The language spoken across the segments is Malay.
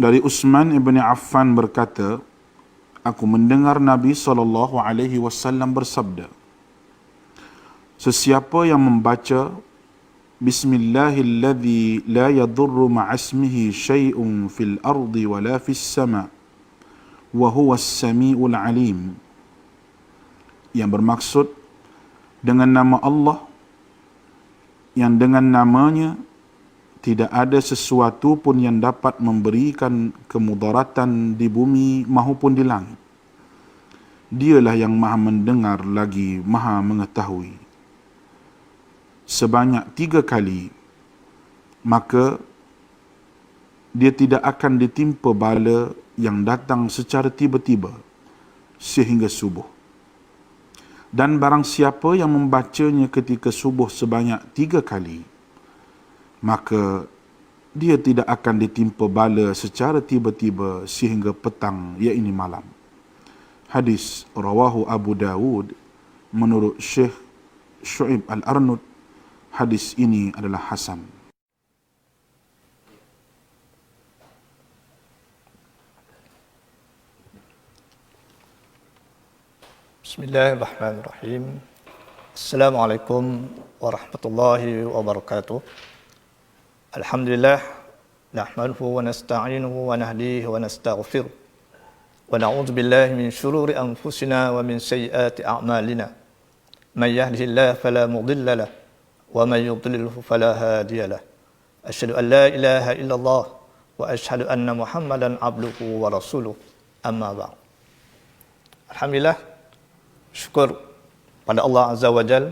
Dari Utsman ibn Affan berkata, aku mendengar Nabi SAW bersabda, sesiapa yang membaca Bismillahilladzi la yadurru ma'asmihi syai'un fil ardi wala fis sama' wa huwas sami'ul alim, yang bermaksud dengan nama Allah yang dengan namanya tidak ada sesuatu pun yang dapat memberikan kemudaratan di bumi maupun di langit. Dialah yang maha mendengar lagi maha mengetahui. Sebanyak 3 kali, maka dia tidak akan ditimpa bala yang datang secara tiba-tiba sehingga subuh. Dan barang siapa yang membacanya ketika subuh sebanyak 3 kali, maka dia tidak akan ditimpa bala secara tiba-tiba sehingga petang, iaitu malam. Hadis rawahu Abu Dawud menurut Syekh Syu'ib Al-Arnud. Hadis ini adalah hasan. Bismillahirrahmanirrahim. Assalamualaikum warahmatullahi wabarakatuh. Alhamdulillah, nahmaduhu wa nasta'inuhu wa nahdihi wa nastaghfiruh. Wa na'udzu billahi min shururi anfusina wa min sayyiati a'malina. Man yahdihillahu fala mudilla lahu wa man yudlilhu fala hadiya lahu. Asyhadu an la ilaha illallah wa asyhadu anna Muhammadan abduhu wa rasuluh. Amma ba'd. Alhamdulillah, syukur pada Allah Azza wa Jal,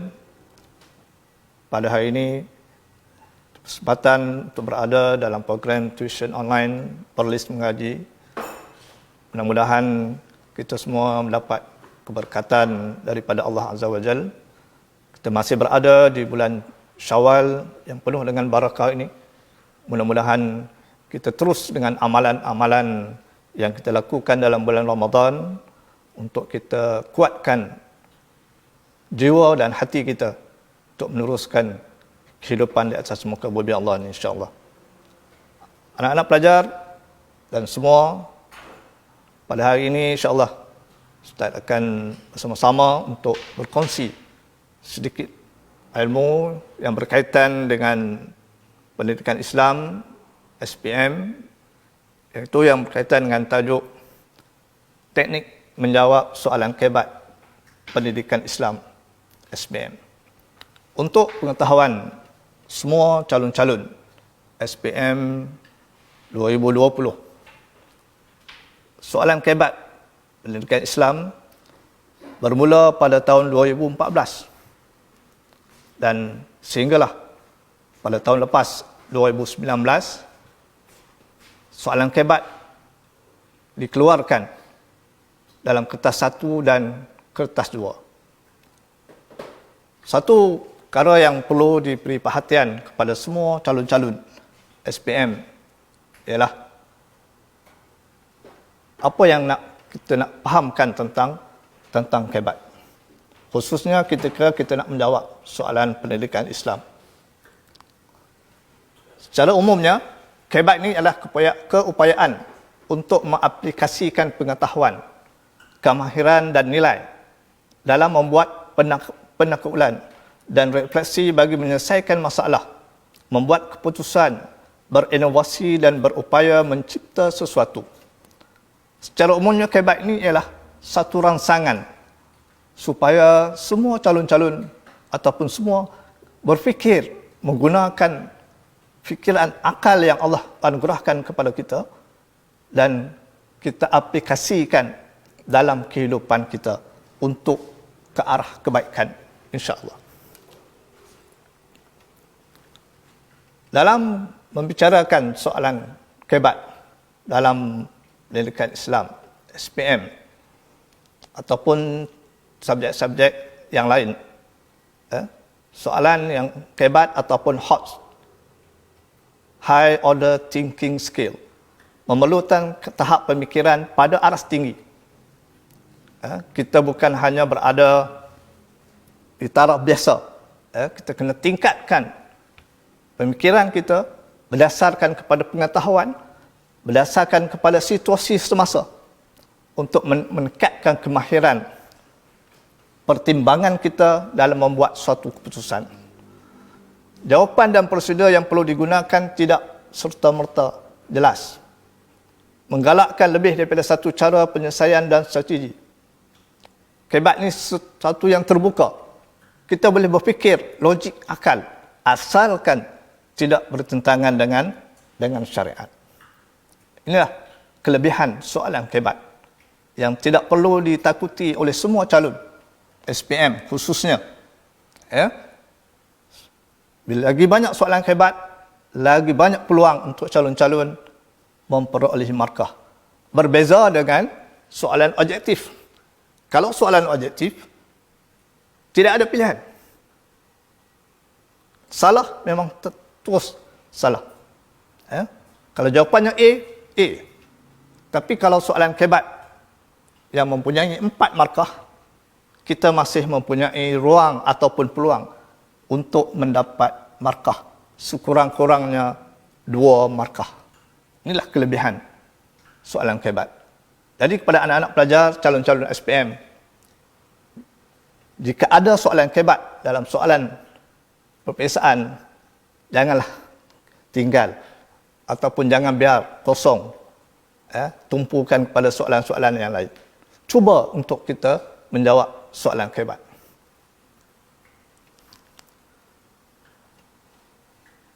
pada hari ini kesempatan untuk berada dalam program tuition online Perlis Mengaji. Mudah-mudahan kita semua mendapat keberkatan daripada Allah Azza wa Jal. Kita masih berada di bulan Syawal yang penuh dengan barakah ini. Mudah-mudahan kita terus dengan amalan-amalan yang kita lakukan dalam bulan Ramadan untuk kita kuatkan jiwa dan hati kita untuk meneruskan kehidupan di atas muka bumi Allah ini, insya-Allah. Anak-anak pelajar dan semua, pada hari ini insya-Allah Ustaz akan bersama-sama untuk berkongsi sedikit ilmu yang berkaitan dengan pendidikan Islam, SPM, iaitu yang berkaitan dengan tajuk teknik menjawab soalan kebat pendidikan Islam, SPM. Untuk pengetahuan semua calon-calon SPM 2020, soalan kebat pendidikan Islam bermula pada tahun 2014 dan sehinggalah pada tahun lepas 2019 soalan kebat dikeluarkan dalam kertas 1 dan kertas 2. Satu perkara yang perlu diberi perhatian kepada semua calon-calon SPM ialah apa yang kita nak fahamkan tentang kebat. Khususnya ketika kita nak menjawab soalan pendidikan Islam. Secara umumnya, kebat ini adalah keupayaan untuk mengaplikasikan pengetahuan, kemahiran dan nilai dalam membuat penaklukan dan refleksi bagi menyelesaikan masalah, membuat keputusan, berinovasi dan berupaya mencipta sesuatu. Secara umumnya, kebat ini ialah satu rangsangan supaya semua calon-calon ataupun semua berfikir menggunakan fikiran akal yang Allah anugerahkan kepada kita dan kita aplikasikan dalam kehidupan kita untuk ke arah kebaikan, insya-Allah. Dalam membicarakan soalan kebat dalam pendidikan Islam, SPM, ataupun subjek-subjek yang lain, soalan yang kebat ataupun HOTS, High Order Thinking Skill, memerlukan tahap pemikiran pada aras tinggi. Kita bukan hanya berada di taraf biasa, kita kena tingkatkan pemikiran kita berdasarkan kepada pengetahuan, berdasarkan kepada situasi semasa untuk meningkatkan kemahiran pertimbangan kita dalam membuat suatu keputusan. Jawapan dan prosedur yang perlu digunakan tidak serta-merta jelas. Menggalakkan lebih daripada satu cara penyelesaian dan strategi. Kebat ni satu yang terbuka. Kita boleh berfikir logik akal asalkan tidak bertentangan dengan syariat. Inilah kelebihan soalan kebat yang tidak perlu ditakuti oleh semua calon SPM khususnya. Ya. Bila lagi banyak soalan kebat, lagi banyak peluang untuk calon-calon memperolehi markah. Berbeza dengan soalan objektif. Kalau soalan objektif, tidak ada pilihan. Salah memang terus salah. Ya? Kalau jawapannya A. Tapi kalau soalan kebat yang mempunyai 4 markah, kita masih mempunyai ruang ataupun peluang untuk mendapat markah. Sekurang-kurangnya 2 markah. Inilah kelebihan soalan kebat. Jadi kepada anak-anak pelajar, calon-calon SPM, jika ada soalan kebat dalam soalan perpiksaan, janganlah tinggal ataupun jangan biar kosong. Tumpukan kepada soalan-soalan yang lain. Cuba untuk kita menjawab soalan kebat.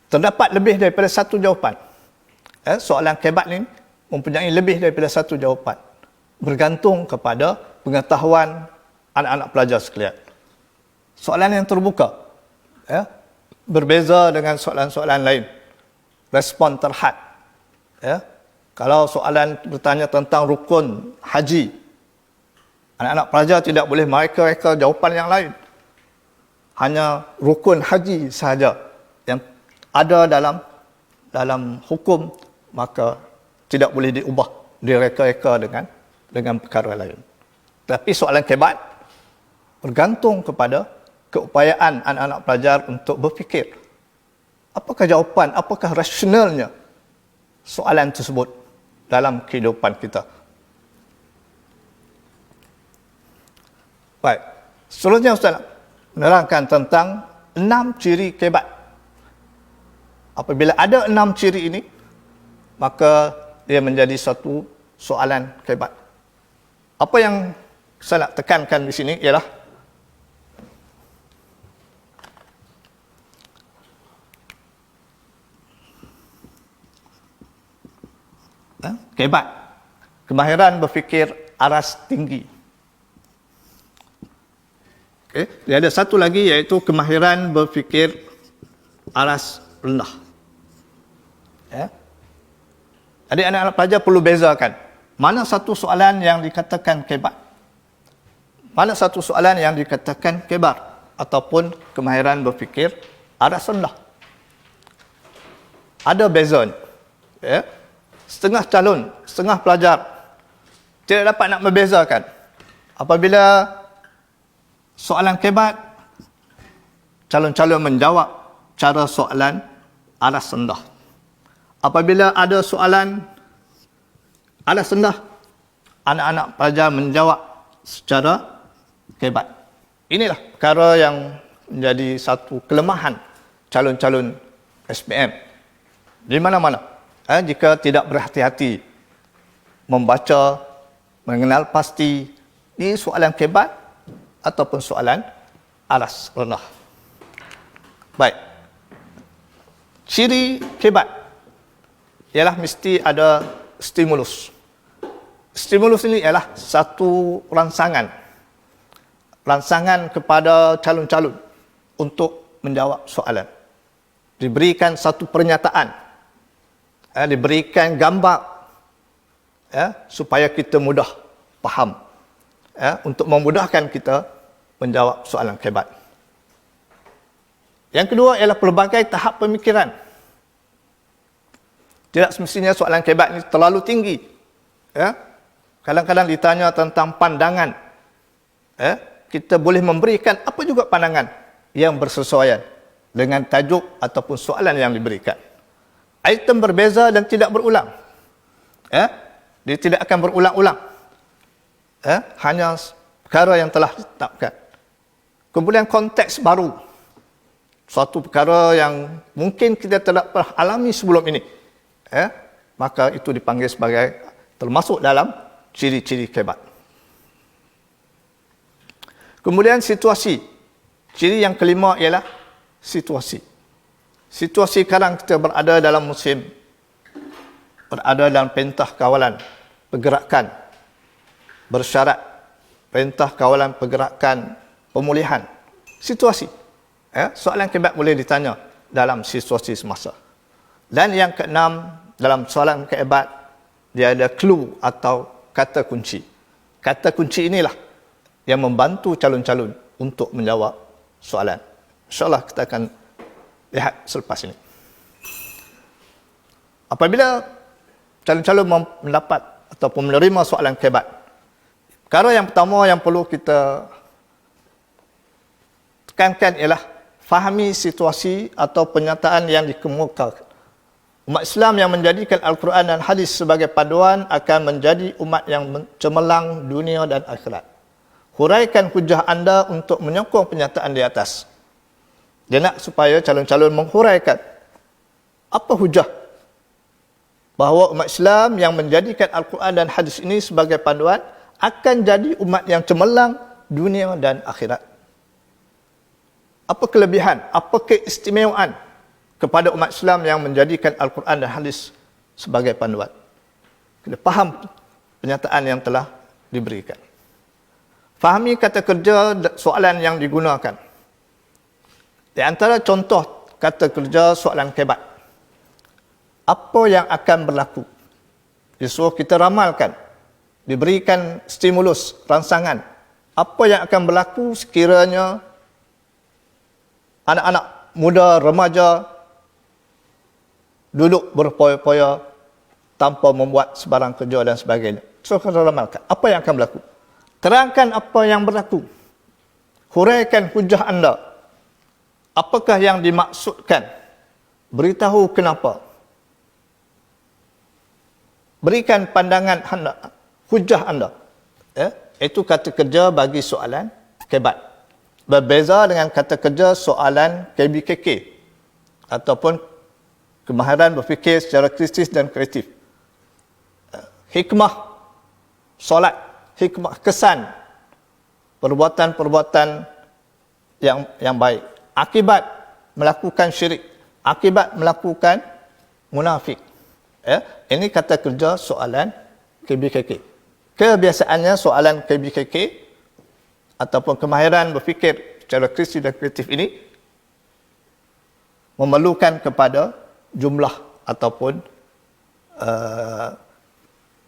Terdapat lebih daripada satu jawapan. Soalan kebat ni mempunyai lebih daripada satu jawapan. Bergantung kepada pengetahuan anak-anak pelajar sekalian. Soalan yang terbuka berbeza dengan soalan-soalan lain. Respon terhad. Kalau soalan bertanya tentang rukun haji, anak-anak pelajar tidak boleh mereka jawapan yang lain. Hanya rukun haji sahaja yang ada dalam hukum, maka tidak boleh diubah, direka-reka dengan perkara lain. Tapi soalan kebat bergantung kepada keupayaan anak-anak pelajar untuk berfikir. Apakah jawapan, apakah rasionalnya soalan tersebut dalam kehidupan kita. Baik, seterusnya Ustaz menerangkan tentang 6 ciri kebat. Apabila ada 6 ciri ini, maka dia menjadi satu soalan kebat. Apa yang saya nak tekankan di sini ialah kebat, kemahiran berfikir aras tinggi. Dia ada satu lagi iaitu kemahiran berfikir aras rendah. Jadi anak-anak pelajar perlu bezakan mana satu soalan yang dikatakan kebat, mana satu soalan yang dikatakan kebar ataupun kemahiran berfikir aras rendah. Ada bezanya. Setengah calon, setengah pelajar tidak dapat nak membezakan. Apabila soalan kebat, calon-calon menjawab cara soalan aras rendah. Apabila ada soalan aras rendah, anak-anak pelajar menjawab secara kebat. Inilah perkara yang menjadi satu kelemahan calon-calon SPM di mana-mana. Jika tidak berhati-hati membaca, mengenal pasti ini soalan kebat ataupun soalan aras rendah. Baik. Ciri kebat ialah mesti ada stimulus. Stimulus ini ialah satu rangsangan kepada calon-calon untuk menjawab soalan. Diberikan satu pernyataan, diberikan gambar, supaya kita mudah faham, untuk memudahkan kita menjawab soalan kebat. Yang kedua ialah pelbagai tahap pemikiran. Tidak semestinya soalan kebat ini terlalu tinggi. Kadang-kadang ditanya tentang pandangan. Kita boleh memberikan apa juga pandangan yang bersesuaian dengan tajuk ataupun soalan yang diberikan. Item berbeza dan tidak berulang. Dia tidak akan berulang-ulang. Hanya perkara yang telah ditetapkan. Kemudian konteks baru. Suatu perkara yang mungkin kita tidak pernah alami sebelum ini. Maka itu dipanggil sebagai termasuk dalam ciri-ciri kebat. Kemudian situasi. Ciri yang kelima ialah situasi. Situasi sekarang kita berada dalam musim, berada dalam perintah kawalan pergerakan bersyarat, perintah kawalan pergerakan pemulihan. Situasi. Soalan kebat boleh ditanya dalam situasi semasa. Dan yang keenam, dalam soalan kebat, dia ada clue atau kata kunci. Kata kunci inilah yang membantu calon-calon untuk menjawab soalan. InsyaAllah kita akan lihat selepas ini. Apabila calon-calon mendapat ataupun menerima soalan kebat, perkara yang pertama yang perlu kita tekankan ialah fahami situasi atau penyataan yang dikemukakan. Umat Islam yang menjadikan Al-Quran dan hadis sebagai panduan akan menjadi umat yang cemerlang dunia dan akhirat. Huraikan hujah anda untuk menyokong penyataan di atas. Dia nak supaya calon-calon menghuraikan apa hujah bahawa umat Islam yang menjadikan Al-Quran dan hadis ini sebagai panduan akan jadi umat yang cemerlang dunia dan akhirat. Apa kelebihan, apa keistimewaan kepada umat Islam yang menjadikan Al-Quran dan hadis sebagai panduan? Kita faham penyataan yang telah diberikan. Fahami kata kerja soalan yang digunakan. Di antara contoh kata kerja soalan kebat, apa yang akan berlaku? Disuruh kita ramalkan, diberikan stimulus, rangsangan. Apa yang akan berlaku sekiranya anak-anak muda, remaja duduk berpoya-poya tanpa membuat sebarang kerja dan sebagainya. So, kita ramalkan. Apa yang akan berlaku? Terangkan apa yang berlaku. Huraikan hujah anda. Apakah yang dimaksudkan? Beritahu kenapa. Berikan pandangan anda, hujah anda. Itu kata kerja bagi soalan kebat. Berbeza dengan kata kerja soalan KBKK ataupun kemahiran berfikir secara kritis dan kreatif. Hikmah solat, hikmah kesan perbuatan-perbuatan yang baik. Akibat melakukan syirik, akibat melakukan munafik. Ini kata kerja soalan KBKK. Kebiasaannya soalan KBKK ataupun kemahiran berfikir secara kritis dan kreatif ini memerlukan kepada jumlah ataupun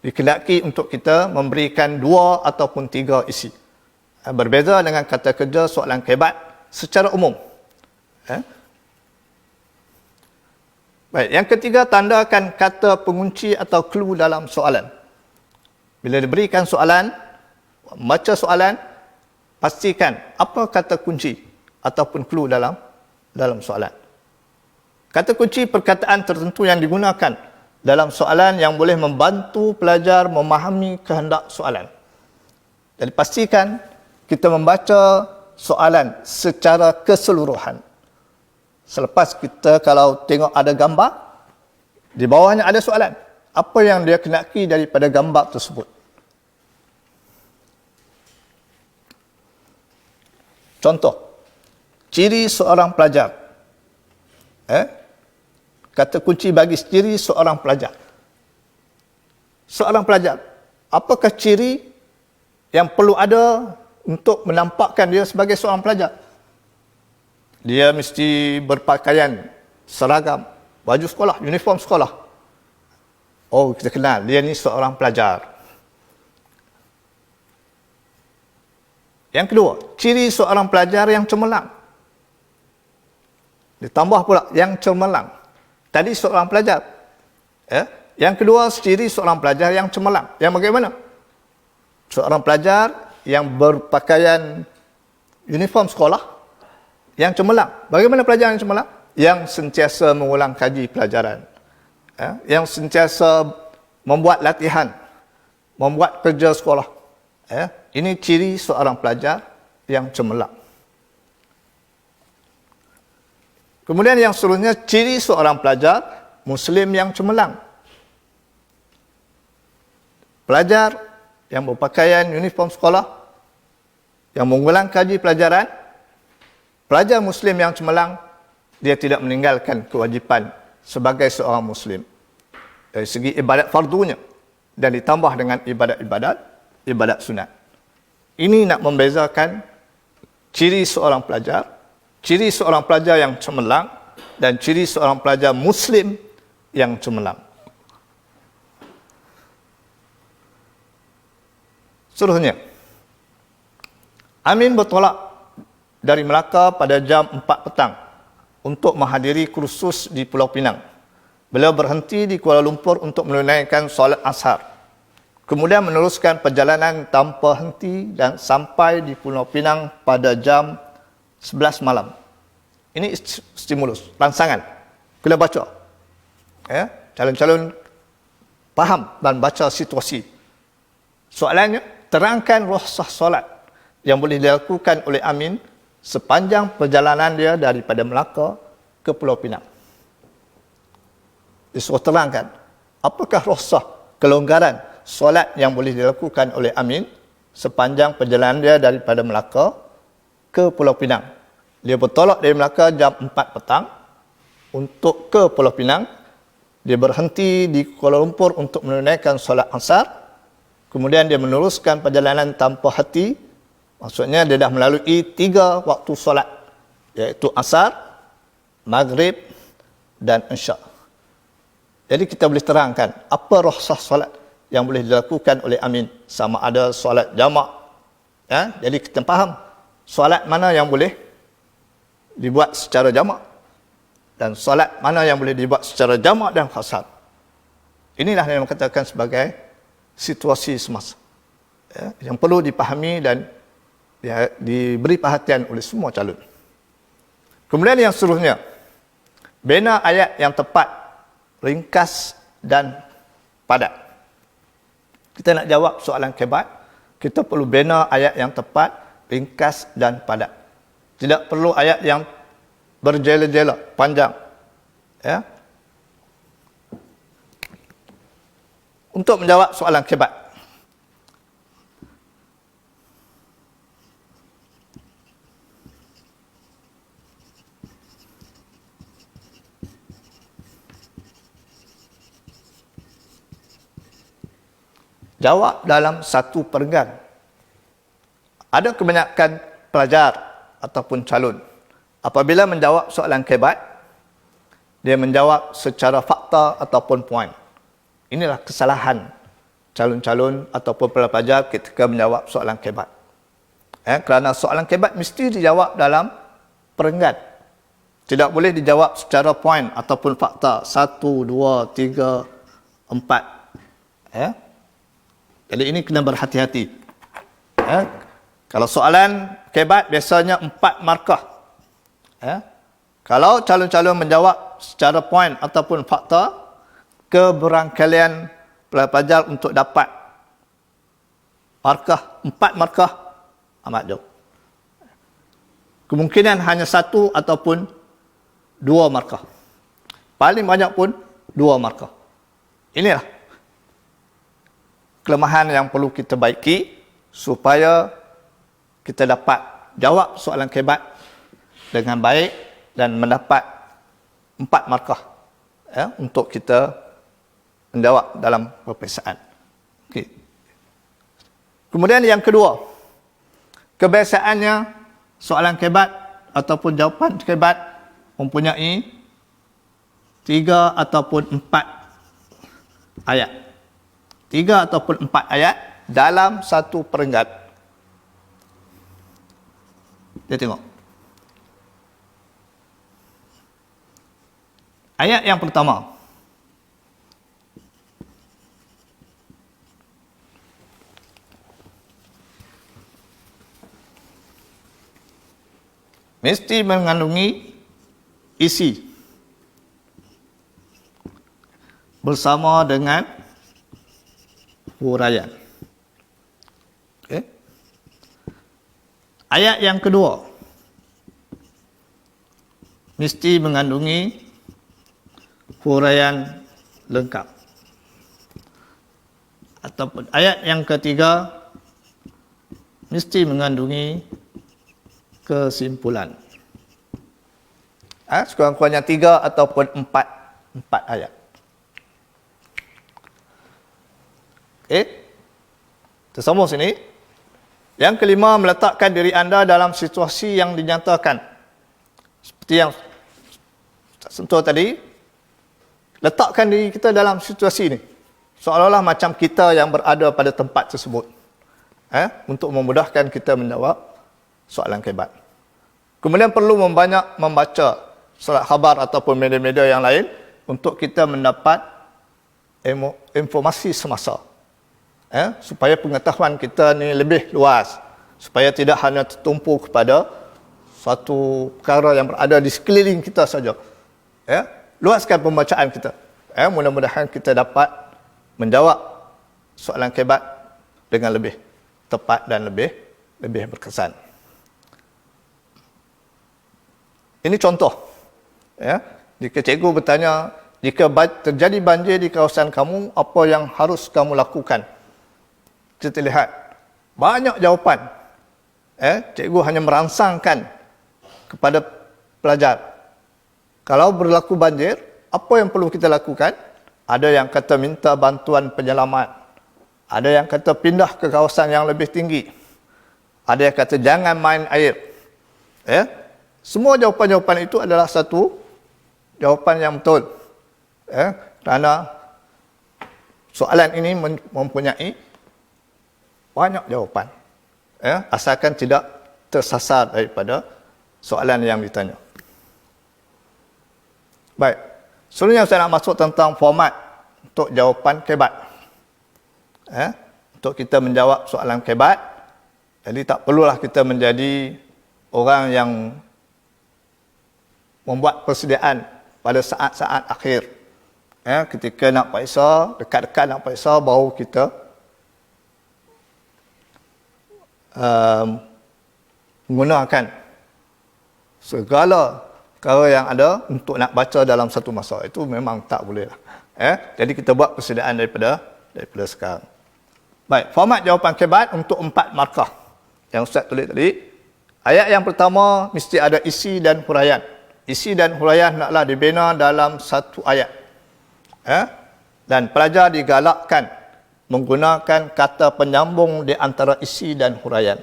dikehendaki untuk kita memberikan 2 ataupun 3 isi. Berbeza dengan kata kerja soalan kebat secara umum. Baik, yang ketiga, tandakan kata pengunci atau clue dalam soalan. Bila diberikan soalan, baca soalan, pastikan apa kata kunci ataupun clue dalam soalan. Kata kunci perkataan tertentu yang digunakan dalam soalan yang boleh membantu pelajar memahami kehendak soalan. Jadi pastikan kita membaca soalan secara keseluruhan. Selepas kita kalau tengok ada gambar, di bawahnya ada soalan. Apa yang dia kenaki daripada gambar tersebut? Contoh, ciri seorang pelajar. Kata kunci bagi ciri seorang pelajar. Seorang pelajar, apakah ciri yang perlu ada untuk menampakkan dia sebagai seorang pelajar? Dia mesti berpakaian seragam, baju sekolah, uniform sekolah. Oh, kita kenal, dia ni seorang pelajar. Yang kedua, ciri seorang pelajar yang cemerlang. Ditambah pula, yang cemerlang. Tadi seorang pelajar. Yang kedua, ciri seorang pelajar yang cemerlang. Yang bagaimana? Seorang pelajar yang berpakaian uniform sekolah, yang cemerlang. Bagaimana pelajar yang cemerlang? Yang sentiasa mengulang kaji pelajaran. Yang sentiasa membuat latihan, membuat kerja sekolah. Ini ciri seorang pelajar yang cemerlang. Kemudian yang seterusnya, ciri seorang pelajar Muslim yang cemerlang. Pelajar yang berpakaian uniform sekolah, yang mengulang kaji pelajaran, pelajar Muslim yang cemerlang, dia tidak meninggalkan kewajipan sebagai seorang Muslim. Dari segi ibadat fardunya, dan ditambah dengan ibadat sunat. Ini nak membezakan ciri seorang pelajar yang cemerlang dan ciri seorang pelajar Muslim yang cemerlang. Seterusnya, Amin bertolak dari Melaka pada jam 4 petang untuk menghadiri kursus di Pulau Pinang. Beliau berhenti di Kuala Lumpur untuk menunaikan solat Ashar. Kemudian meneruskan perjalanan tanpa henti dan sampai di Pulau Pinang pada jam 11 malam. Ini stimulus, rangsangan. Kena baca. Calon-calon faham dan baca situasi. Soalannya, terangkan rukhsah solat yang boleh dilakukan oleh Amin sepanjang perjalanan dia daripada Melaka ke Pulau Pinang. Disuruh terangkan, apakah rukhsah, kelonggaran solat yang boleh dilakukan oleh Amin sepanjang perjalanan dia daripada Melaka ke Pulau Pinang. Dia bertolak dari Melaka jam 4 petang untuk ke Pulau Pinang. Dia berhenti di Kuala Lumpur untuk menunaikan solat Ashar. Kemudian dia meneruskan perjalanan tanpa henti. Maksudnya dia dah melalui 3 waktu solat, iaitu Ashar, Maghrib dan Isya. Jadi kita boleh terangkan apa rukhsah solat yang boleh dilakukan oleh Amin, sama ada solat jamak. Jadi kita faham solat mana yang boleh dibuat secara jamak dan solat mana yang boleh dibuat secara jamak dan qasar. Inilah yang dikatakan sebagai situasi semasa, yang perlu dipahami dan diberi perhatian oleh semua calon. Kemudian yang seterusnya, bina ayat yang tepat, ringkas dan padat. Kita nak jawab soalan kebat, kita perlu bina ayat yang tepat, ringkas dan padat. Tidak perlu ayat yang berjela-jela, panjang. Untuk menjawab soalan kebat, jawab dalam satu perenggan. Ada kebanyakan pelajar ataupun calon, apabila menjawab soalan kebat, dia menjawab secara fakta ataupun poin. Inilah kesalahan calon-calon ataupun pelajar ketika menjawab soalan kebat. Kerana soalan kebat mesti dijawab dalam perenggan. Tidak boleh dijawab secara poin ataupun fakta. 1, 2, 3, 4. Jadi ini kena berhati-hati. Kalau soalan kebat biasanya 4 markah. Kalau calon-calon menjawab secara poin ataupun fakta, keberangkalian pelajar untuk dapat markah 4 markah amat jauh. Kemungkinan hanya 1 ataupun 2 markah. Paling banyak pun 2 markah. Inilah kelemahan yang perlu kita baiki supaya kita dapat jawab soalan kebat dengan baik dan mendapat 4 markah untuk kita menjawab dalam peperiksaan. Okay. Kemudian yang kedua, kebiasaannya soalan kebat ataupun jawapan kebat mempunyai 3 ataupun 4 ayat. 3 ataupun 4 ayat dalam satu perenggan. Dia tengok. Ayat yang pertama. Mesti mengandungi isi bersama dengan huraian. Okey. Ayat yang kedua mesti mengandungi huraian lengkap. Ataupun ayat yang ketiga mesti mengandungi kesimpulan. Sekurang-kurangnya 3 ataupun 4 ayat. Okey. Tersambung sini. Yang kelima, meletakkan diri anda dalam situasi yang dinyatakan. Seperti yang sentuh tadi, letakkan diri kita dalam situasi ini. Seolah-olah macam kita yang berada pada tempat tersebut. Untuk memudahkan kita menjawab soalan kebat. Kemudian perlu membanyak membaca surat khabar ataupun media-media yang lain untuk kita mendapat informasi semasa. Supaya pengetahuan kita ni lebih luas. Supaya tidak hanya tertumpu kepada suatu perkara yang berada di sekeliling kita saja. Luaskan pembacaan kita. Mudah-mudahan kita dapat menjawab soalan kebat dengan lebih tepat dan lebih berkesan. Ini contoh. Jika cikgu bertanya, jika terjadi banjir di kawasan kamu, apa yang harus kamu lakukan? Kita lihat banyak jawapan. Cikgu hanya merangsangkan kepada pelajar. Kalau berlaku banjir, apa yang perlu kita lakukan? Ada yang kata minta bantuan penyelamat. Ada yang kata pindah ke kawasan yang lebih tinggi. Ada yang kata jangan main air. Semua jawapan-jawapan itu adalah satu jawapan yang betul. Kerana soalan ini mempunyai banyak jawapan. Asalkan tidak tersasar daripada soalan yang ditanya. Baik. Selanjutnya saya nak masuk tentang format untuk jawapan kebat. Untuk kita menjawab soalan kebat. Jadi tak perlulah kita menjadi orang yang membuat persediaan pada saat-saat akhir. Ketika nak periksa, dekat-dekat nak periksa, baru kita menggunakan segala perkara yang ada untuk nak baca dalam satu masa. Itu memang tak boleh lah. Jadi kita buat persediaan daripada sekarang. Baik, format jawapan kebat untuk 4 markah yang Ustaz tulis tadi. Ayat yang pertama mesti ada isi dan huraian. Isi dan huraian naklah dibina dalam satu ayat. Dan pelajar digalakkan menggunakan kata penyambung di antara isi dan huraian.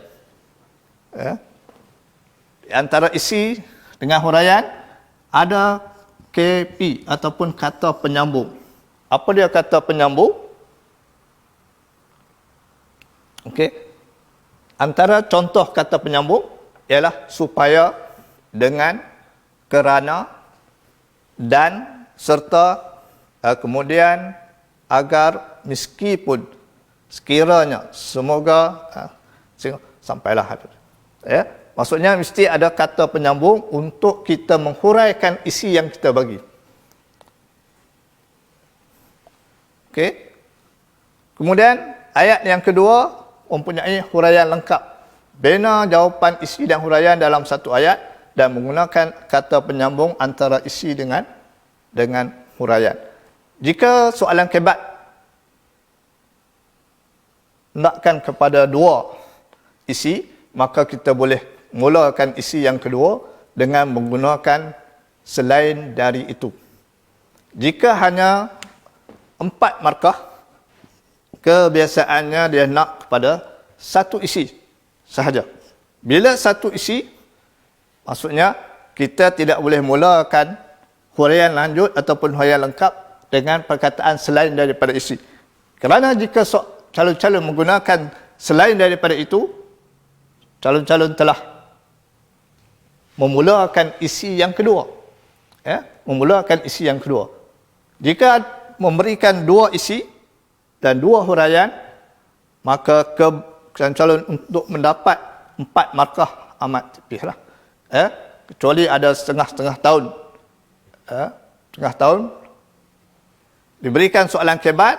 Di antara isi dengan huraian ada KP ataupun kata penyambung. Apa dia kata penyambung? Okey. Antara contoh kata penyambung ialah supaya, dengan, kerana, dan, serta, kemudian, agar, meskipun, sekiranya, semoga, sampailah. Maksudnya mesti ada kata penyambung untuk kita menghuraikan isi yang kita bagi. Okey. Kemudian ayat yang kedua mempunyai huraian lengkap. Bina jawapan isi dan huraian dalam satu ayat dan menggunakan kata penyambung antara isi dengan huraian. Jika soalan kebat hendakkan kepada 2 isi, maka kita boleh mulakan isi yang kedua dengan menggunakan selain dari itu. Jika hanya 4 markah, kebiasaannya dia nak kepada 1 isi sahaja. Bila 1 isi, maksudnya kita tidak boleh mulakan huraian lanjut ataupun huraian lengkap dengan perkataan selain daripada isi. Kerana jika calon-calon menggunakan selain daripada itu, calon-calon telah memulakan isi yang kedua. Memulakan isi yang kedua. Jika memberikan 2 isi dan 2 huraian, maka calon untuk mendapat 4 markah amat tipis lah. Kecuali ada setengah tahun. Setengah tahun diberikan soalan kebat,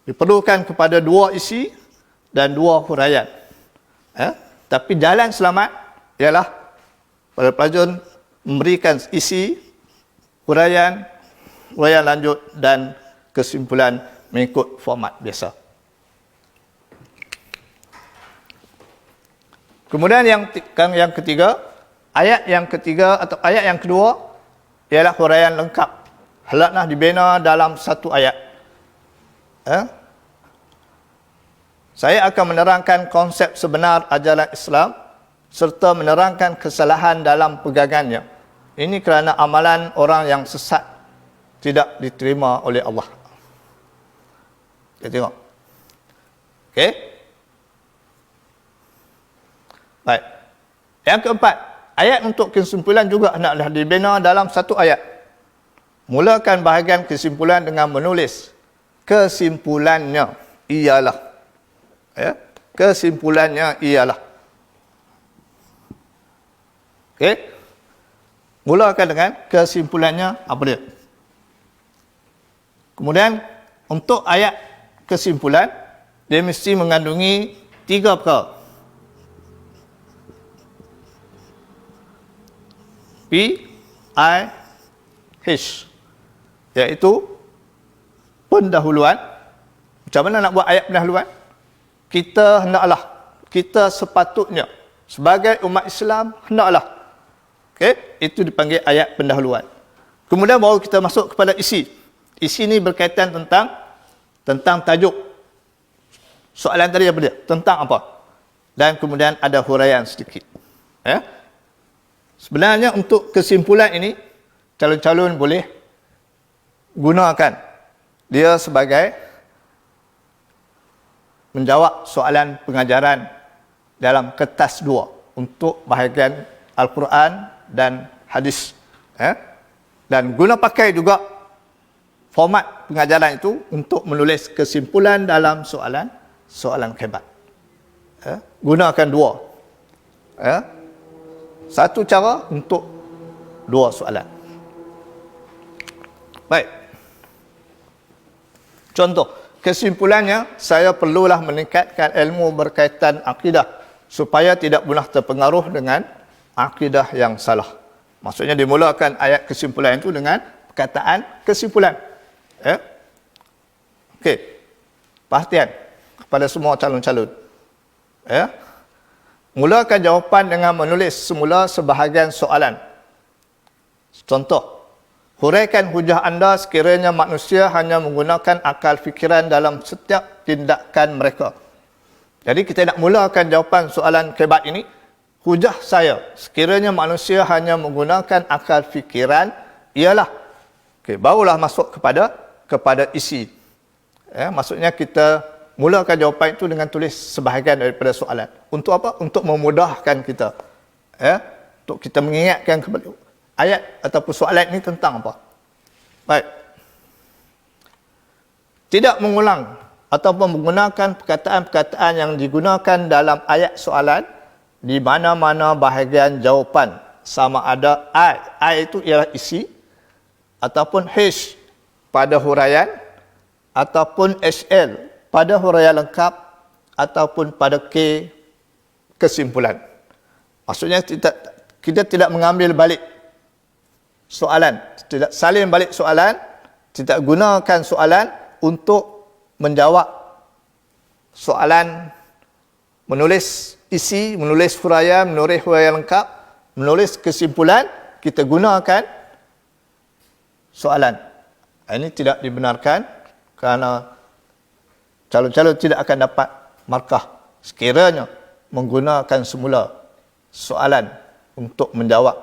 Diperlukan kepada dua isi dan dua huraian. Tapi jalan selamat ialah pada pelajar memberikan isi, huraian lanjut dan kesimpulan mengikut format biasa. Kemudian yang ketiga, ayat yang ketiga atau ayat yang kedua ialah huraian lengkap. Hendaklah dibina dalam satu ayat. Saya akan menerangkan konsep sebenar ajaran Islam serta menerangkan kesalahan dalam pegangannya. Ini kerana amalan orang yang sesat tidak diterima oleh Allah. Kita tengok. Okey? Baik. Yang keempat, ayat untuk kesimpulan juga hendaklah dibina dalam satu ayat. Mulakan bahagian kesimpulan dengan menulis kesimpulannya ialah. Kesimpulannya ialah. Okey? Mulakan dengan kesimpulannya apa dia? Kemudian untuk ayat kesimpulan dia mesti mengandungi 3 perkara. P-I-H, iaitu pendahuluan. Macam mana nak buat ayat pendahuluan? Kita sepatutnya sebagai umat Islam hendaklah. Okey, itu dipanggil ayat pendahuluan. Kemudian baru kita masuk kepada isi. Isi ni berkaitan tentang tajuk soalan tadi apa dia? Tentang apa? Dan kemudian ada huraian sedikit. Sebenarnya untuk kesimpulan ini, calon-calon boleh gunakan dia sebagai menjawab soalan pengajaran dalam kertas 2 untuk bahagian Al-Quran dan hadis. Dan guna pakai juga format pengajaran itu untuk menulis kesimpulan dalam soalan hebat. Gunakan 2. Satu cara untuk 2 soalan. Baik. Contoh, kesimpulannya, saya perlulah meningkatkan ilmu berkaitan akidah supaya tidak mudah terpengaruh dengan akidah yang salah. Maksudnya dimulakan ayat kesimpulan itu dengan perkataan kesimpulan. Okey. Perhatian kepada semua calon-calon. Mulakan jawapan dengan menulis semula sebahagian soalan. Contoh, huraikan hujah anda sekiranya manusia hanya menggunakan akal fikiran dalam setiap tindakan mereka. Jadi kita nak mulakan jawapan soalan kebat ini. Hujah saya, sekiranya manusia hanya menggunakan akal fikiran, ialah. Okey, barulah masuk kepada isi. Maksudnya kita mulakan jawapan itu dengan tulis sebahagian daripada soalan. Untuk apa? Untuk memudahkan kita. Untuk kita mengingatkan kepada ayat ataupun soalan ini tentang apa. Baik. Tidak mengulang ataupun menggunakan perkataan-perkataan yang digunakan dalam ayat soalan di mana-mana bahagian jawapan. Sama ada I itu ialah isi, ataupun H pada huraian, ataupun HL pada huraian lengkap, ataupun pada K kesimpulan. Maksudnya kita tidak mengambil balik soalan, tidak salin balik soalan, tidak gunakan soalan untuk menjawab soalan, menulis isi, menulis huraian, menulis huraian lengkap, menulis kesimpulan, kita gunakan soalan. Ini tidak dibenarkan kerana calon-calon tidak akan dapat markah sekiranya menggunakan semula soalan untuk menjawab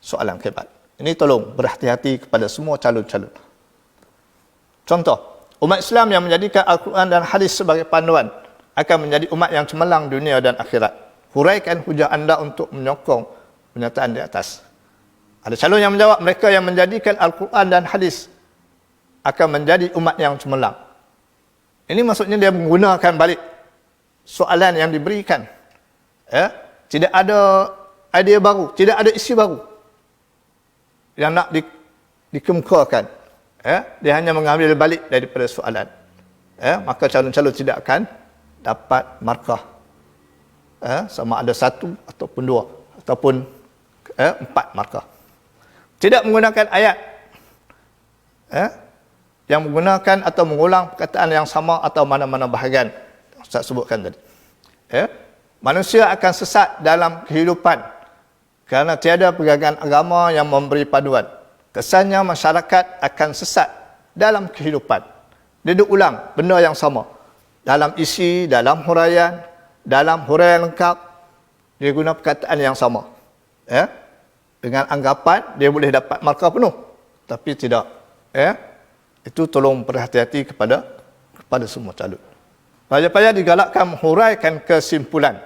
soalan hebat. Ini tolong berhati-hati kepada semua calon-calon. Contoh, umat Islam yang menjadikan Al-Quran dan hadis sebagai panduan akan menjadi umat yang cemerlang dunia dan akhirat. Huraikan hujah anda untuk menyokong pernyataan di atas. Ada calon yang menjawab, mereka yang menjadikan Al-Quran dan hadis akan menjadi umat yang cemerlang. Ini maksudnya dia menggunakan balik soalan yang diberikan. Tidak ada idea baru, tidak ada isi baru yang nak dikemukakan. Dia hanya mengambil balik daripada soalan. maka calon-calon tidak akan dapat markah. Sama ada 1 ataupun 2 ataupun 4 markah. Tidak menggunakan ayat yang menggunakan atau mengulang perkataan yang sama atau mana-mana bahagian Ustaz sebutkan tadi. Manusia akan sesat dalam kehidupan kerana tiada pegangan agama yang memberi paduan. Kesannya masyarakat akan sesat dalam kehidupan. Dia duk ulang benda yang sama. Dalam isi, dalam huraian, dalam huraian lengkap, dia guna perkataan yang sama. Dengan anggapan dia boleh dapat markah penuh. Tapi tidak. Itu tolong berhati-hati kepada semua calon. Payah-payah digalakkan menghuraikan kesimpulan.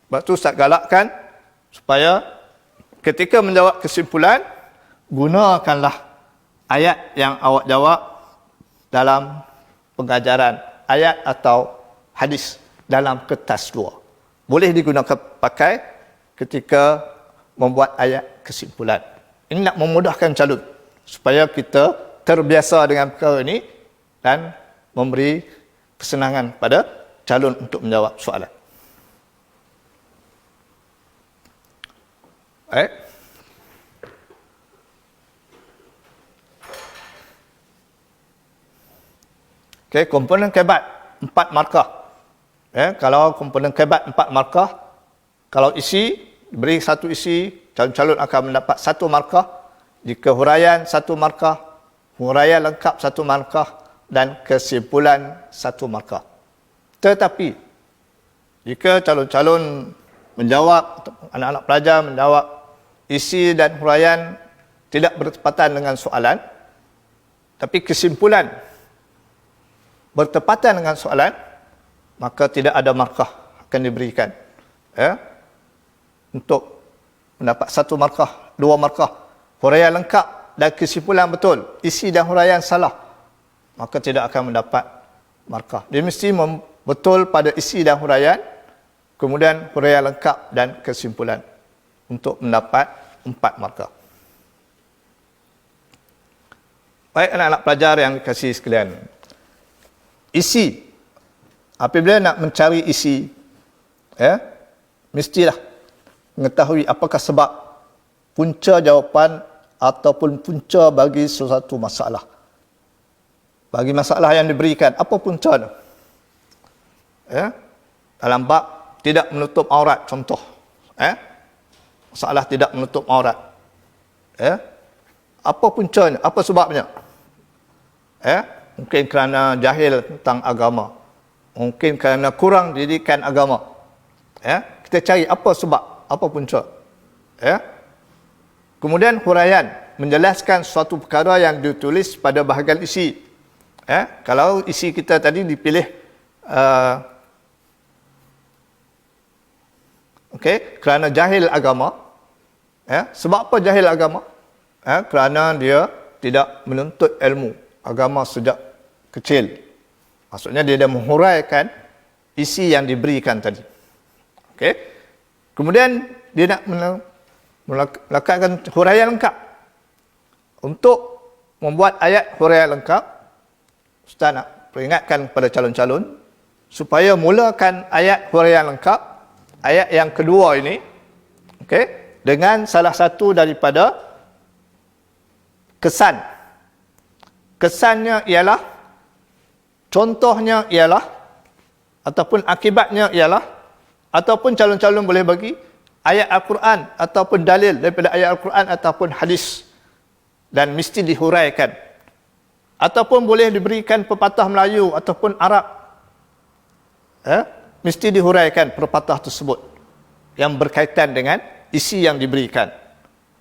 Sebab tu Ustaz galakkan supaya ketika menjawab kesimpulan, gunakanlah ayat yang awak jawab dalam pengajaran, ayat atau hadis dalam kertas 2. Boleh digunakan pakai ketika membuat ayat kesimpulan. Ini nak memudahkan calon supaya kita terbiasa dengan perkara ini dan memberi kesenangan pada calon untuk menjawab soalan. Baik. Okey, komponen kebat 4 markah. Kalau komponen kebat 4 markah, kalau isi, beri 1 isi, calon-calon akan mendapat 1 markah. Jika huraian 1 markah, huraian lengkap 1 markah, dan kesimpulan 1 markah. Tetapi, jika calon-calon menjawab, anak-anak pelajar menjawab isi dan huraian tidak bertepatan dengan soalan, tapi kesimpulan bertepatan dengan soalan, maka tidak ada markah akan diberikan. Untuk mendapat 1 markah, 2 markah, huraian lengkap dan kesimpulan betul, isi dan huraian salah, maka tidak akan mendapat markah. Dia mesti betul pada isi dan huraian, kemudian huraian lengkap dan kesimpulan untuk mendapat 4 markah. Baik anak-anak pelajar yang dikasihi sekalian, isi, apabila nak mencari isi, mestilah mengetahui apakah sebab punca jawapan ataupun punca bagi sesuatu masalah. Bagi masalah yang diberikan, apa punca tu? Dalam bab tidak menutup aurat, contoh. Masalah tidak menutup aurat. Apa puncanya? Apa sebabnya? Mungkin kerana jahil tentang agama. Mungkin kerana kurang didikan agama. Kita cari apa sebab, apa punca. Kemudian huraian, menjelaskan suatu perkara yang ditulis pada bahagian isi. Kalau isi kita tadi dipilih kerana jahil agama. Sebab apa jahil agama? Kerana dia tidak menuntut ilmu agama sejak kecil. Maksudnya dia dah menghuraikan isi yang diberikan tadi. Kemudian dia nak melakukan huraian lengkap. Untuk membuat ayat huraian lengkap, Ustaz nak peringatkan kepada calon-calon supaya mulakan ayat huraian lengkap, ayat yang kedua ini, dengan salah satu daripada kesan. Kesannya ialah, contohnya ialah, ataupun akibatnya ialah, ataupun calon-calon boleh bagi ayat Al-Quran ataupun dalil daripada ayat Al-Quran ataupun hadis, dan mesti dihuraikan. Ataupun boleh diberikan pepatah Melayu ataupun Arab, mesti dihuraikan pepatah tersebut yang berkaitan dengan isi yang diberikan,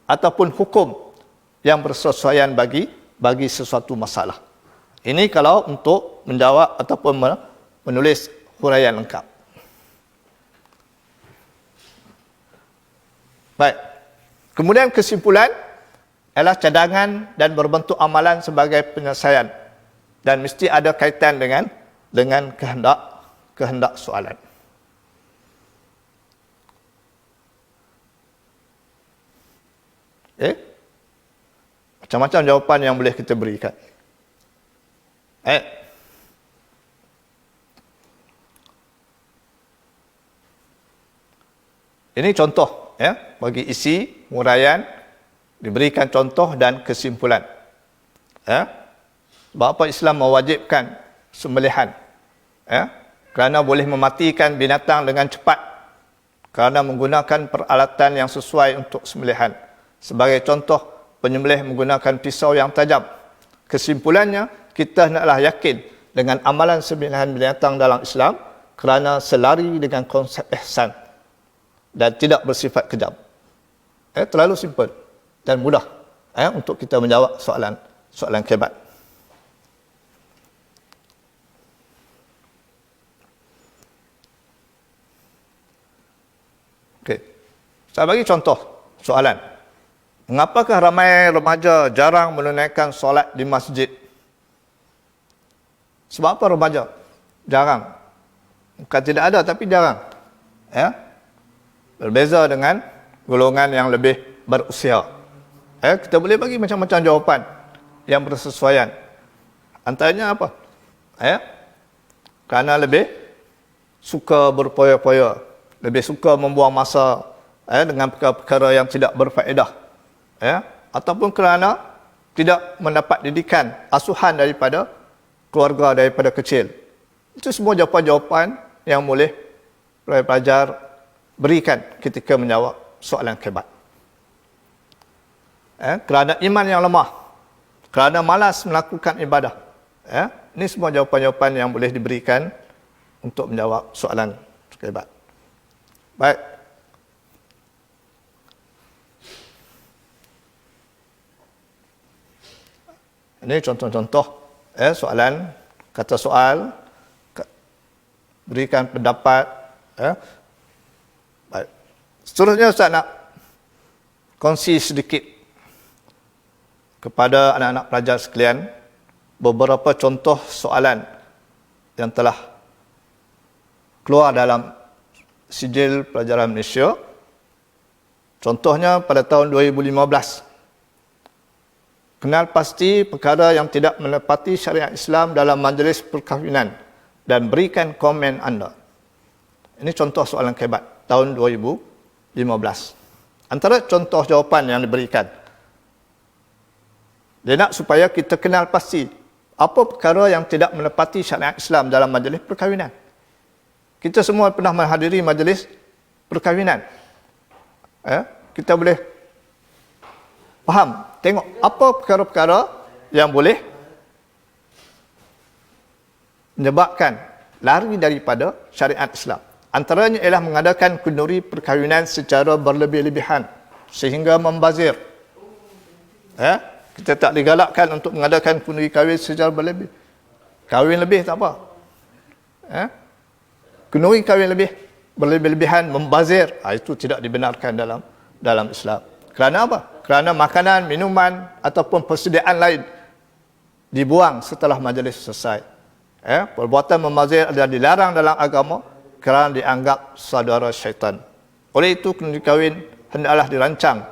ataupun hukum yang bersesuaian bagi sesuatu masalah. Ini kalau untuk menjawab ataupun menulis huraian lengkap. Baik. Kemudian kesimpulan ialah cadangan dan berbentuk amalan sebagai penyelesaian, dan mesti ada kaitan dengan kehendak soalan. Macam-macam jawapan yang boleh kita berikan. Ini contoh ya, bagi isi huraian diberikan contoh dan kesimpulan. Ya. Sebab apa Islam mewajibkan sembelihan? Ya. Kerana boleh mematikan binatang dengan cepat. Kerana menggunakan peralatan yang sesuai untuk sembelihan. Sebagai contoh, penyembelih menggunakan pisau yang tajam. Kesimpulannya, kita hendaklah yakin dengan amalan sembelihan binatang dalam Islam kerana selari dengan konsep ihsan dan tidak bersifat kejam. Terlalu simple dan mudah untuk kita menjawab soalan kebat. Okey. Saya bagi contoh soalan. Mengapakah ramai remaja jarang menunaikan solat di masjid? Sebab apa remaja jarang? Bukan tidak ada, tapi jarang. Ya? Berbeza dengan golongan yang lebih berusia. Kita boleh bagi macam-macam jawapan yang bersesuaian. Antaranya apa? Kerana lebih suka berpoya-poya, lebih suka membuang masa dengan perkara-perkara yang tidak berfaedah. Ataupun kerana tidak mendapat didikan, asuhan daripada keluarga daripada kecil. Itu semua jawapan-jawapan yang boleh pelajar berikan ketika menjawab soalan kebat. Kerana iman yang lemah, kerana malas melakukan ibadah. Ini semua jawapan-jawapan yang boleh diberikan untuk menjawab soalan kebat. Baik. Ini contoh-contoh soalan, kata soal, berikan pendapat. Baik. Seterusnya Ustaz nak kongsi sedikit kepada anak-anak pelajar sekalian beberapa contoh soalan yang telah keluar dalam sijil pelajaran Malaysia. Contohnya pada tahun 2015. Kenal pasti perkara yang tidak menepati syariat Islam dalam majlis perkahwinan dan berikan komen anda. Ini contoh soalan kebat tahun 2015. Antara contoh jawapan yang diberikan, dia nak supaya kita kenal pasti apa perkara yang tidak menepati syariat Islam dalam majlis perkahwinan. Kita semua pernah menghadiri majlis perkahwinan. Kita boleh faham, tengok apa perkara-perkara yang boleh menyebabkan lari daripada syariat Islam. Antaranya ialah mengadakan kenduri perkahwinan secara berlebih-lebihan sehingga membazir. Kita tak digalakkan untuk mengadakan kenduri kahwin secara berlebih. Kahwin lebih tak apa. Kenduri kahwin lebih, berlebih-lebihan, membazir, itu tidak dibenarkan dalam Islam. Kerana apa? Kerana makanan, minuman ataupun persediaan lain dibuang setelah majlis selesai. Perbuatan membazir adalah dilarang dalam agama kerana dianggap saudara syaitan. Oleh itu, kenduri kahwin hendaklah dirancang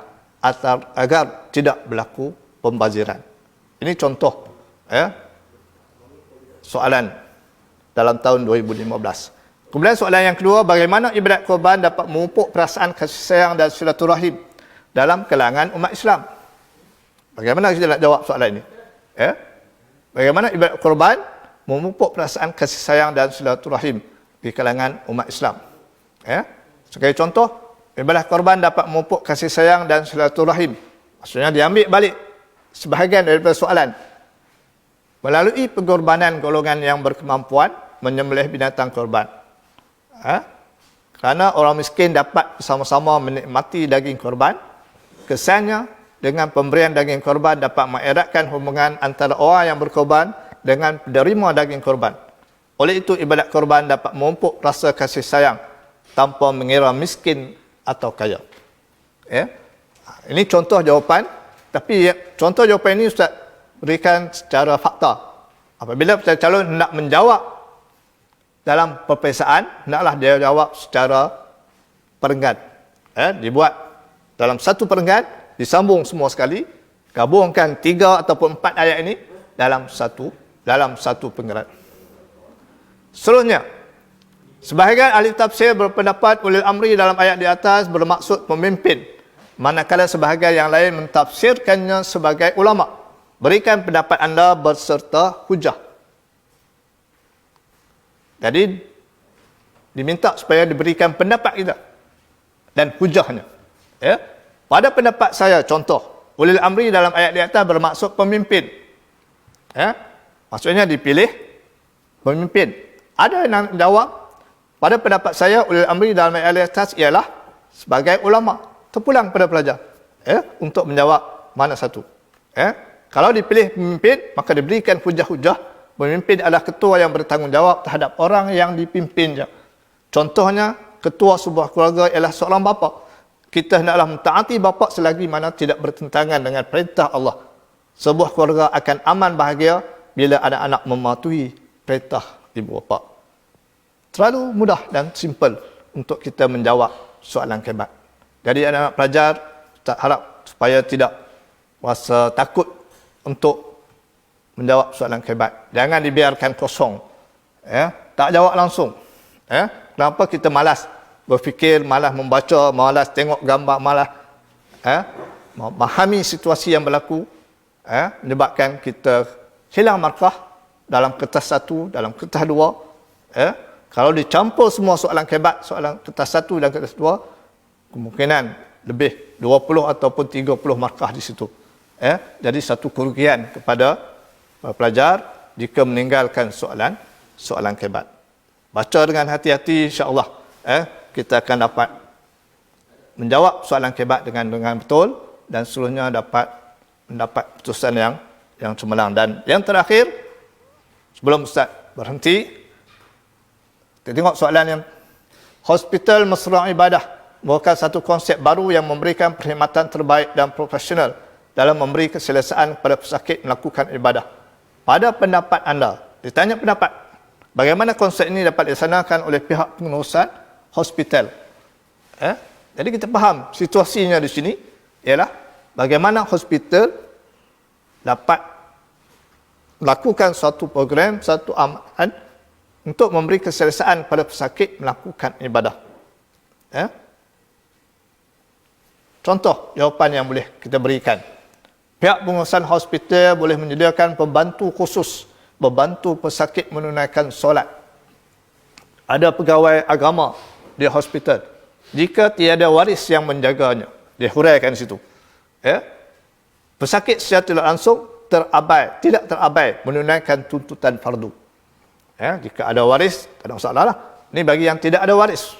agar tidak berlaku pembaziran. Ini contoh soalan dalam tahun 2015. Kemudian soalan yang kedua, bagaimana ibadat korban dapat memupuk perasaan kasih sayang dan silaturahim dalam kalangan umat Islam? Bagaimana kita nak jawab soalan ini? Bagaimana ibadat korban memupuk perasaan kasih sayang dan silaturahim di kalangan umat Islam? Sebagai contoh, ibadat korban dapat memupuk kasih sayang dan silaturahim. Maksudnya diambil balik sebahagian daripada soalan melalui pengorbanan golongan yang berkemampuan menyembelih binatang korban. Kerana orang miskin dapat bersama-sama menikmati daging korban, kesannya dengan pemberian daging korban dapat mengeratkan hubungan antara orang yang berkorban dengan penerima daging korban. Oleh itu, ibadat korban dapat memupuk rasa kasih sayang tanpa mengira miskin atau kaya. Ini contoh jawapan, tapi contoh jawapan ini Ustaz berikan secara fakta. Apabila peserta calon hendak menjawab dalam peperiksaan, hendaklah dia jawab secara perenggan. Dibuat dalam satu perenggan, disambung semua sekali, gabungkan 3 ataupun 4 ayat ini dalam satu perenggan. Seterusnya, Sebahagian ahli tafsir berpendapat ulil amri dalam ayat di atas bermaksud pemimpin, manakala sebahagian yang lain mentafsirkannya sebagai ulama. Berikan pendapat anda berserta hujah. Jadi diminta supaya diberikan pendapat kita dan hujahnya. Ya. Pada pendapat saya, contoh, ulil amri dalam ayat di atas bermaksud pemimpin. Ya. Maksudnya dipilih pemimpin. Ada yang jawab, pada pendapat saya ulil amri dalam ayat di atas ialah sebagai ulama. Terpulang pada pelajar untuk menjawab mana satu. Kalau dipilih pemimpin, maka diberikan hujah-hujah. Pemimpin adalah ketua yang bertanggungjawab terhadap orang yang dipimpinnya. Contohnya, ketua sebuah keluarga ialah seorang bapa. Kita hendaklah mentaati bapa selagi mana tidak bertentangan dengan perintah Allah. Sebuah keluarga akan aman bahagia bila anak-anak mematuhi perintah ibu bapa. Terlalu mudah dan simple untuk kita menjawab soalan kebat. Jadi anak-anak pelajar, Ustaz harap supaya tidak rasa takut untuk menjawab soalan kebat. Jangan dibiarkan kosong. Tak jawab langsung. Kenapa kita malas berfikir, malas membaca, malas tengok gambar, malas memahami situasi yang berlaku, menyebabkan kita hilang markah dalam kertas satu, dalam kertas dua. Kalau dicampur semua soalan kebat, soalan kertas satu dan kertas dua, kemungkinan lebih 20 ataupun 30 markah di situ. Jadi satu kerugian kepada pelajar jika meninggalkan soalan kebat. Baca dengan hati-hati, insya-Allah kita akan dapat menjawab soalan kebat dengan betul dan seluruhnya dapat mendapat putusan yang cemerlang. Dan yang terakhir, sebelum Ustaz berhenti, kita tengok soalan yang hospital mesra ibadah merupakan satu konsep baru yang memberikan perkhidmatan terbaik dan profesional dalam memberi keselesaan kepada pesakit melakukan ibadah. Pada pendapat anda, ditanya pendapat, bagaimana konsep ini dapat dilaksanakan oleh pihak pengurusan hospital? Jadi kita faham situasinya di sini ialah bagaimana hospital dapat melakukan suatu program, satu amalan untuk memberi keselesaan pada pesakit melakukan ibadah. Contoh jawapan yang boleh kita berikan. Pihak pengurusan hospital boleh menyediakan pembantu khusus, membantu pesakit menunaikan solat. Ada pegawai agama di hospital. Jika tiada waris yang menjaganya, dia huraikan di situ. Pesakit secara tidak langsung tidak terabai menunaikan tuntutan fardu. Jika ada waris, tak ada masalah lah. Ini bagi yang tidak ada waris.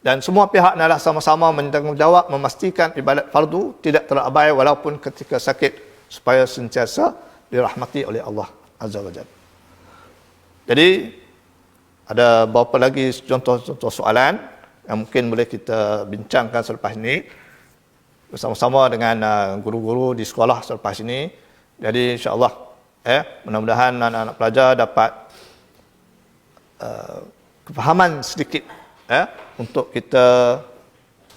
Dan semua pihak adalah sama-sama bertanggungjawab memastikan ibadat fardu tidak terabai walaupun ketika sakit, supaya sentiasa dirahmati oleh Allah Azza wa Jalla. Jadi ada beberapa lagi contoh-contoh soalan yang mungkin boleh kita bincangkan selepas ini bersama-sama dengan guru-guru di sekolah selepas ini. Jadi insya-Allah mudah-mudahan anak-anak pelajar dapat kefahaman sedikit untuk kita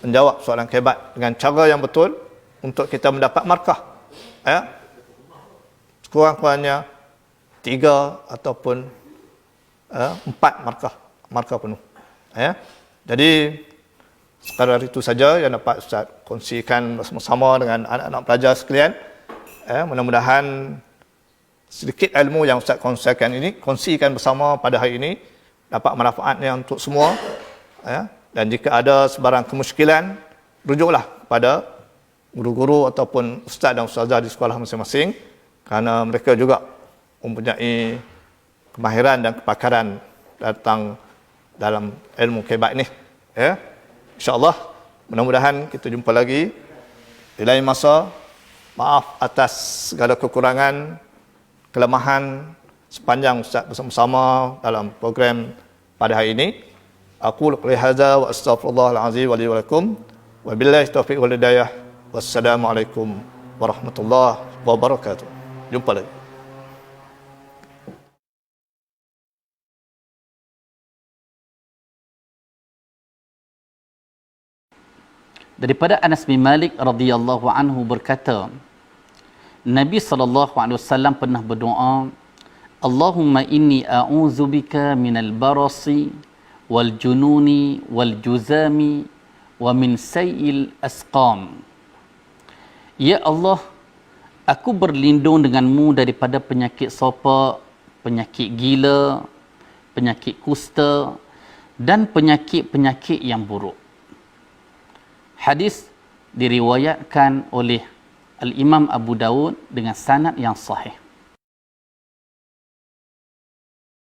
menjawab soalan kebat dengan cara yang betul untuk kita mendapat markah. Sekurang-kurangnya 3 ataupun 4 markah penuh. Jadi sekadar itu saja yang dapat Ustaz kongsikan bersama-sama dengan anak-anak pelajar sekalian. Mudah-mudahan sedikit ilmu yang Ustaz kongsikan bersama pada hari ini dapat manfaatnya untuk semua. Dan jika ada sebarang kemusykilan, rujuklah kepada guru-guru ataupun ustaz dan ustazah di sekolah masing-masing, kerana mereka juga mempunyai kemahiran dan kepakaran datang dalam ilmu kebat ini. InsyaAllah, mudah-mudahan kita jumpa lagi di lain masa. Maaf atas segala kekurangan, kelemahan sepanjang Ustaz bersama-sama dalam program pada hari ini. Aku qul hadza wa astaghfirullahal azim wa li wa lakum wa billahi taufiq wal hidayah. Wassalamualaikum warahmatullahi wabarakatuh. Jumpa lagi. Daripada Anas bin Malik radhiyallahu anhu berkata, Nabi SAW pernah berdoa, Allahumma inni a'udzubika minal barasi wal jununi wal juzami wa min sayil asqam. Ya Allah, aku berlindung denganmu daripada penyakit sopak, penyakit gila, penyakit kusta dan penyakit-penyakit yang buruk. Hadis diriwayatkan oleh Al-Imam Abu Dawud dengan sanad yang sahih.